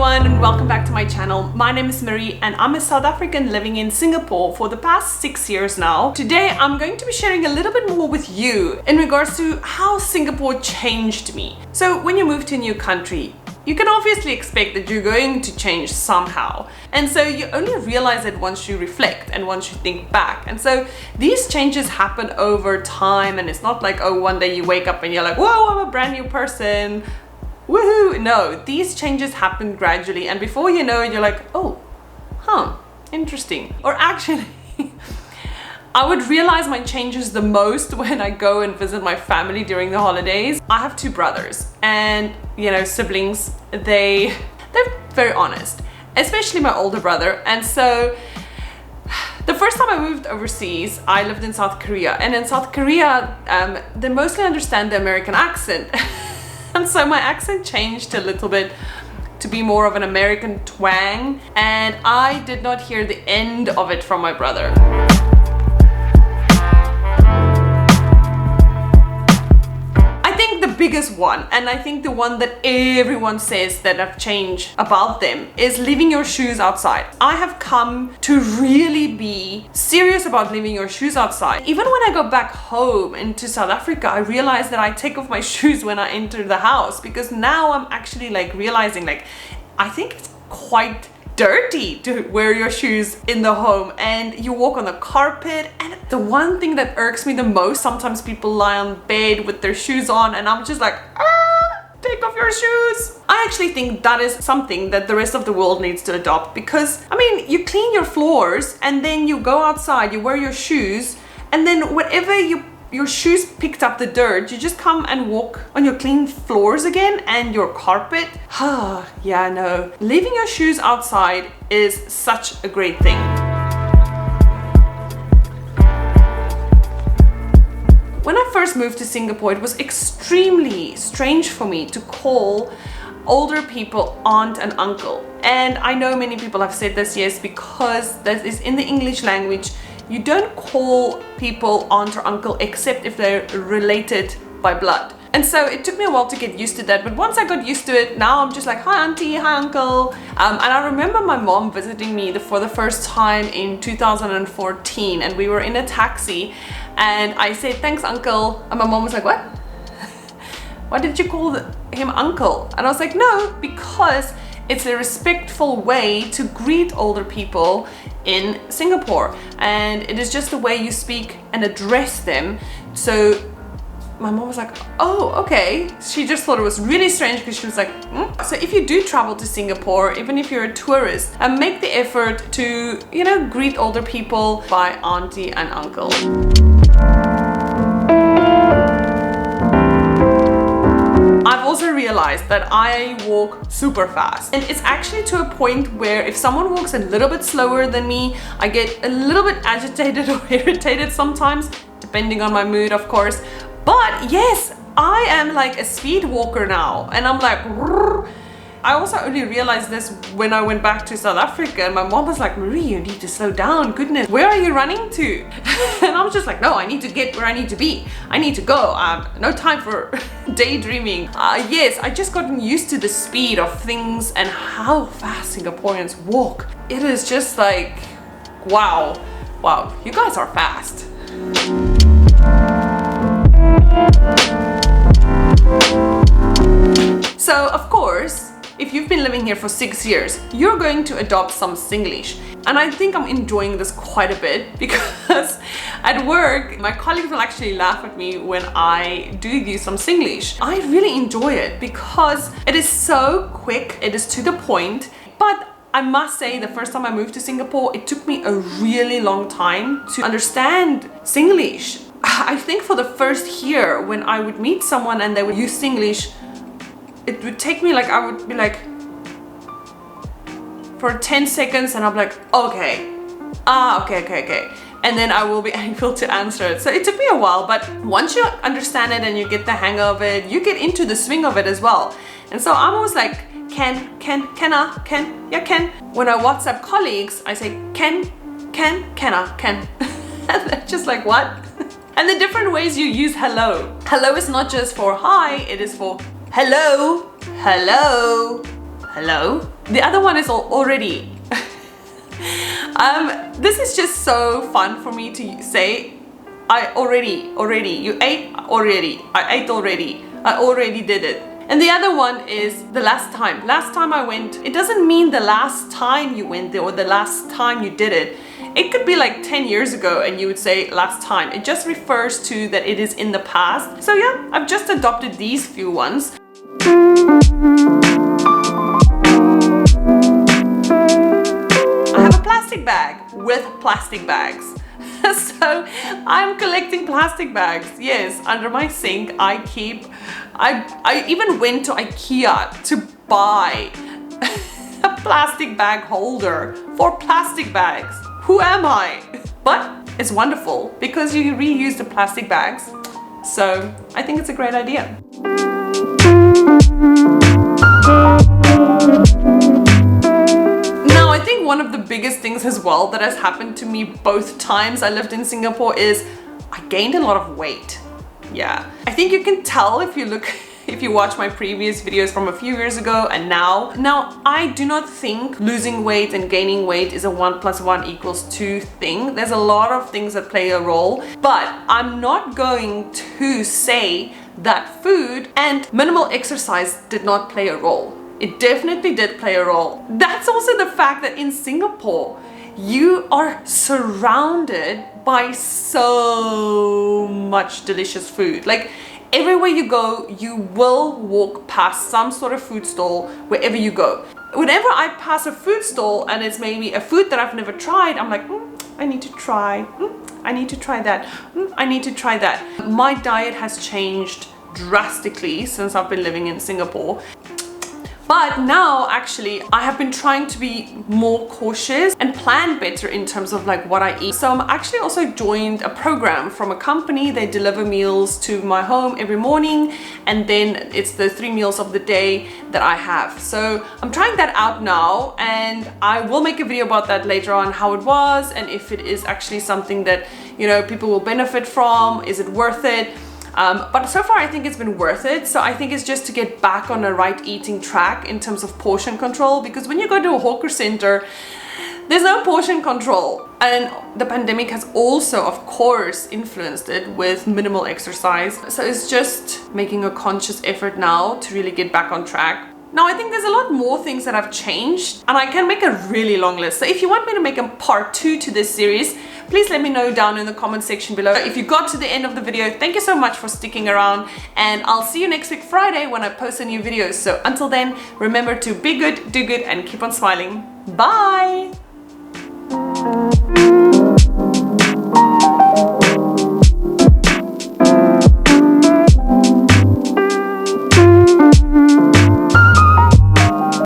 everyone and welcome back to my channel. My name is Marie and I'm a South African living in Singapore for the past 6 years now. Today I'm going to be sharing a little bit more with you in regards to how Singapore changed me. So when you move to a new country, you can obviously expect that you're going to change somehow. And so you only realize it once you reflect and once you think back. And so these changes happen over time, and it's not like, oh, one day you wake up and you're like, whoa, I'm a brand new person. Woohoo! No, these changes happen gradually, and before you know it, you're like, oh, interesting. Or actually, I would realize my changes the most when I go and visit my family during the holidays. I have 2 brothers, and you know, siblings, they're very honest, especially my older brother. And so the first time I moved overseas, I lived in South Korea, and in South Korea, they mostly understand the American accent. And so my accent changed a little bit to be more of an American twang, and I did not hear the end of it from my brother. The biggest one, and I think the one that everyone says that have changed about them, is leaving your shoes outside. I have come to really be serious about leaving your shoes outside. Even when I go back home into South Africa, I realize that I take off my shoes when I enter the house, because now I'm actually like realizing, like, I think it's quite dirty to wear your shoes in the home, and you walk on the carpet. And the one thing that irks me the most, sometimes people lie on bed with their shoes on, and I'm just like, take off your shoes. I actually think that is something that the rest of the world needs to adopt, because I mean, you clean your floors and then you go outside, you wear your shoes, and then whatever your shoes picked up the dirt, you just come and walk on your clean floors again and your carpet. Yeah, no. Leaving your shoes outside is such a great thing. When I first moved to Singapore, it was extremely strange for me to call older people aunt and uncle. And I know many people have said this, yes, because that is in the English language. You don't call people aunt or uncle except if they're related by blood. And so it took me a while to get used to that, but once I got used to it, now I'm just like, hi auntie, hi uncle. And I remember my mom visiting me for the first time in 2014, and we were in a taxi, and I said, thanks uncle, and my mom was like, what? Why did you call him uncle? And I was like, no, because it's a respectful way to greet older people in Singapore, and it is just the way you speak and address them. So my mom was like, oh, okay. She just thought it was really strange, because she was like, So if you do travel to Singapore, even if you're a tourist, make the effort to, you know, greet older people by auntie and uncle. I've also realized that I walk super fast, and it's actually to a point where if someone walks a little bit slower than me, I get a little bit agitated or irritated sometimes, depending on my mood, of course. But yes, I am like a speed walker now, and I'm like, rrr. I also only realized this when I went back to South Africa, and my mom was like, Marie, you need to slow down, goodness, where are you running to? And I was just like, no, I need to get where I need to be. I need to go, no time for daydreaming. Yes, I just gotten used to the speed of things and how fast Singaporeans walk. It is just like, wow, you guys are fast. So of course, if you've been living here for 6 years, you're going to adopt some Singlish. And I think I'm enjoying this quite a bit, because at work, my colleagues will actually laugh at me when I do use some Singlish. I really enjoy it because it is so quick, it is to the point. But I must say, the first time I moved to Singapore, it took me a really long time to understand Singlish. I think for the first year, when I would meet someone and they would use Singlish, it would take me like, I would be like, for 10 seconds, and I'm like, okay. And then I will be able to answer it. So it took me a while, but once you understand it and you get the hang of it, you get into the swing of it as well. And so I'm always like, can. When I WhatsApp colleagues, I say, can. And they're just like, what? And the different ways you use hello. Hello is not just for hi, it is for hello, hello, Hello? The other one is already. This is just so fun for me to say. Already. You ate already. I ate already. I already did it. And the other one is the last time. Last time I went. It doesn't mean the last time you went there or the last time you did it. It could be like 10 years ago and you would say last time. It just refers to that it is in the past. So yeah, I've just adopted these few ones. I have a plastic bag with plastic bags. So I'm collecting plastic bags. Yes, under my sink I even went to IKEA to buy a plastic bag holder for plastic bags. Who am I? But it's wonderful because you reuse the plastic bags. So I think it's a great idea. Now, I think one of the biggest things as well that has happened to me both times I lived in Singapore is I gained a lot of weight. Yeah, I think you can tell if you watch my previous videos from a few years ago and now. Now, I do not think losing weight and gaining weight is a 1 + 1 = 2 thing. There's a lot of things that play a role, but I'm not going to say that food and minimal exercise did not play a role. It definitely did play a role. That's also the fact that in Singapore, you are surrounded by so much delicious food. Like everywhere you go, you will walk past some sort of food stall wherever you go. Whenever I pass a food stall and it's maybe a food that I've never tried, I'm like, I need to try. I need to try that. I need to try that. My diet has changed drastically since I've been living in Singapore. But now actually I have been trying to be more cautious and plan better in terms of like what I eat. So I'm actually also joined a program from a company. They deliver meals to my home every morning and then it's the 3 meals of the day that I have. So I'm trying that out now and I will make a video about that later on, how it was and if it is actually something that, you know, people will benefit from. Is it worth it? But so far I think it's been worth it. So I think it's just to get back on the right eating track in terms of portion control, because when you go to a hawker center, there's no portion control. And the pandemic has also, of course, influenced it with minimal exercise. So it's just making a conscious effort now to really get back on track. Now, I think there's a lot more things that have changed and I can make a really long list. So if you want me to make a part 2 to this series, please let me know down in the comment section below. If you got to the end of the video, thank you so much for sticking around and I'll see you next week Friday when I post a new video. So until then, remember to be good, do good and keep on smiling. Bye!